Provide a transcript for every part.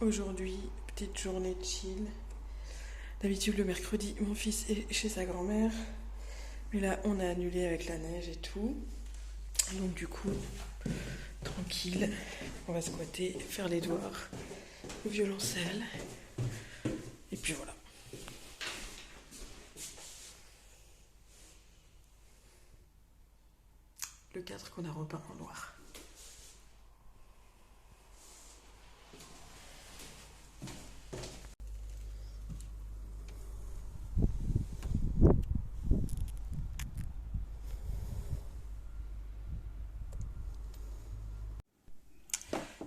Aujourd'hui, petite journée de chill. D'habitude, le mercredi, mon fils est chez sa grand-mère. Mais là, on a annulé avec la neige et tout. Donc du coup, tranquille, on va squatter, faire les devoirs au violoncelle. Et puis voilà. Le 4 qu'on a repeint en noir.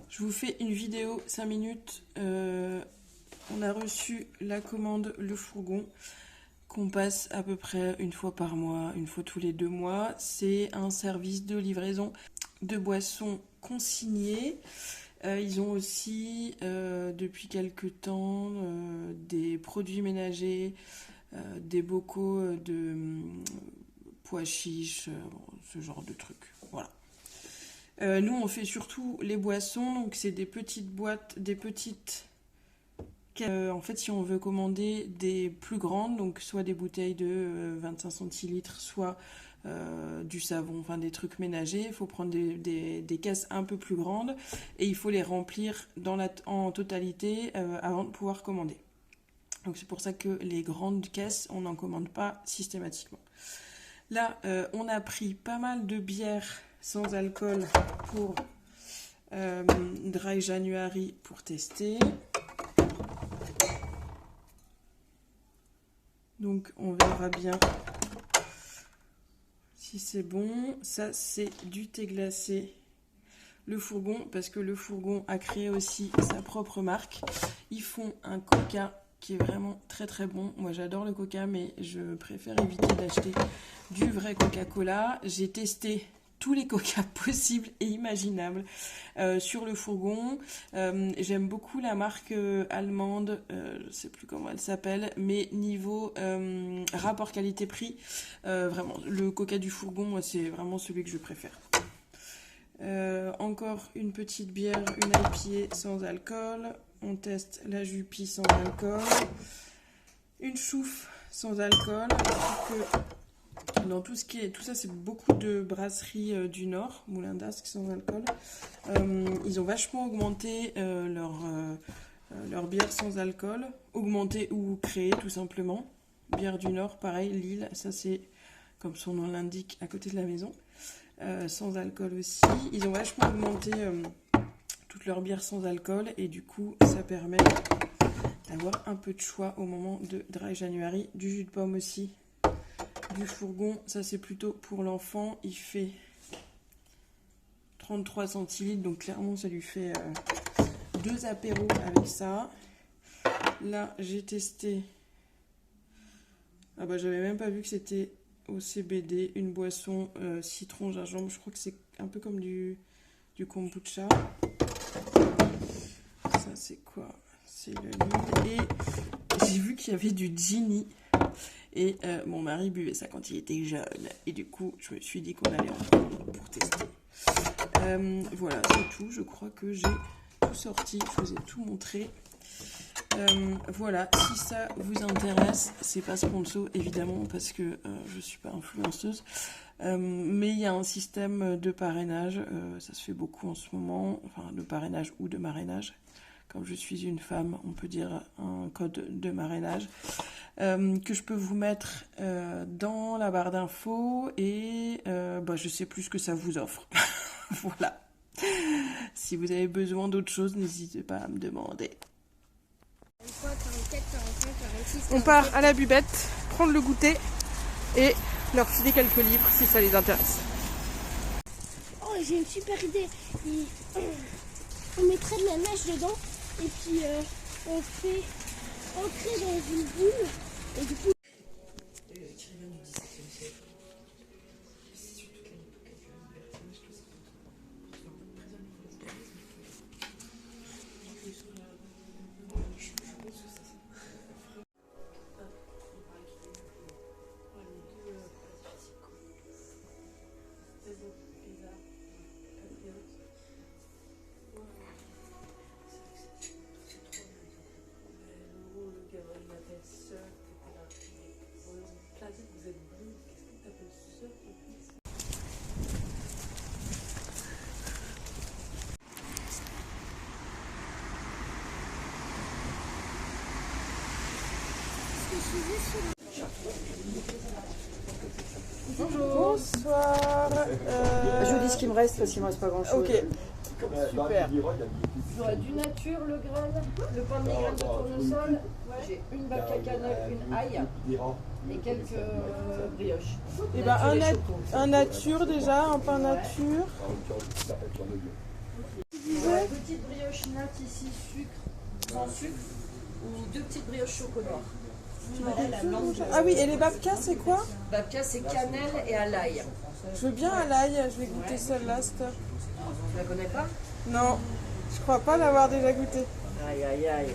Je vous fais une vidéo 5 minutes. On a reçu la commande, le fourgon, qu'on passe à peu près une fois par mois, une fois tous les 2 mois. C'est un service de livraison de boissons consignées. Ils ont aussi, depuis quelques temps, des produits ménagers, des bocaux de pois chiches, ce genre de trucs. Voilà. Nous, on fait surtout les boissons, donc c'est des petites boîtes, des petites... en fait, si on veut commander des plus grandes, donc soit des bouteilles de 25 centilitres, soit du savon, enfin des trucs ménagers, il faut prendre des caisses un peu plus grandes et il faut les remplir en totalité avant de pouvoir commander. Donc c'est pour ça que les grandes caisses, on n'en commande pas systématiquement. Là, on a pris pas mal de bières sans alcool pour Dry January pour tester. Donc on verra bien si c'est bon. Ça c'est du thé glacé. Le fourgon, parce que le fourgon a créé aussi sa propre marque. Ils font un coca qui est vraiment très très bon. Moi j'adore le coca, mais je préfère éviter d'acheter du vrai Coca-Cola. J'ai testé tous les coca possibles et imaginables sur le fourgon. J'aime beaucoup la marque allemande, je sais plus comment elle s'appelle, mais niveau rapport qualité-prix, vraiment, le coca du fourgon, moi, c'est vraiment celui que je préfère. Encore une petite bière, une IPA sans alcool. On teste la Jupy sans alcool. Une chouffe sans alcool. Dans tout ça, c'est beaucoup de brasseries du Nord, Moulin d'Ascq sans alcool. Ils ont vachement augmenté leur bière sans alcool. Augmenté ou créé, tout simplement. Bière du Nord, pareil, Lille, ça c'est, comme son nom l'indique, à côté de la maison. Sans alcool aussi. Ils ont vachement augmenté toutes leurs bières sans alcool et du coup ça permet d'avoir un peu de choix au moment de Dry January. Du jus de pomme aussi, du fourgon, ça c'est plutôt pour l'enfant. Il fait 33 centilitres, donc clairement ça lui fait 2 apéros avec ça. Là j'ai testé, ah bah j'avais même pas vu que c'était au CBD, une boisson citron gingembre, je crois que c'est un peu comme du kombucha. Ça c'est quoi? C'est le Lidl. Et j'ai vu qu'il y avait du Ginny. Et mon mari buvait ça quand il était jeune. Et du coup, je me suis dit qu'on allait en prendre pour tester. Voilà, c'est tout. Je crois que j'ai tout sorti. Je vous ai tout montré. Voilà, si ça vous intéresse, c'est pas sponsor évidemment parce que je suis pas influenceuse, mais il y a un système de parrainage, ça se fait beaucoup en ce moment, enfin de parrainage ou de marrainage. Comme je suis une femme, on peut dire un code de marrainage que je peux vous mettre dans la barre d'infos et je sais plus ce que ça vous offre. Voilà. Si vous avez besoin d'autre chose, n'hésitez pas à me demander. On part à la buvette, prendre le goûter et leur filer quelques livres si ça les intéresse. Oh, j'ai une super idée. On mettrait de la neige dedans et puis on fait entrer dans une boule et du coup... Bonsoir. Je vous dis ce qui me reste parce qu'il me reste pas grand chose. Ok, super. J'aurais du nature, le grain, le pain de migraine de tournesol, j'ai une bac à cannelle, une ail et quelques brioches. Et ben un nature déjà, un pain nature. Petite brioche nat ici, sucre, sans sucre, ou 2 petites brioches chocolat. Ah oui, et les babkas c'est quoi? Babka c'est cannelle et à l'ail. Je veux bien à l'ail, je vais goûter celle-là, stop. Tu la connais pas? Non, je crois pas l'avoir déjà goûté. Aïe aïe aïe.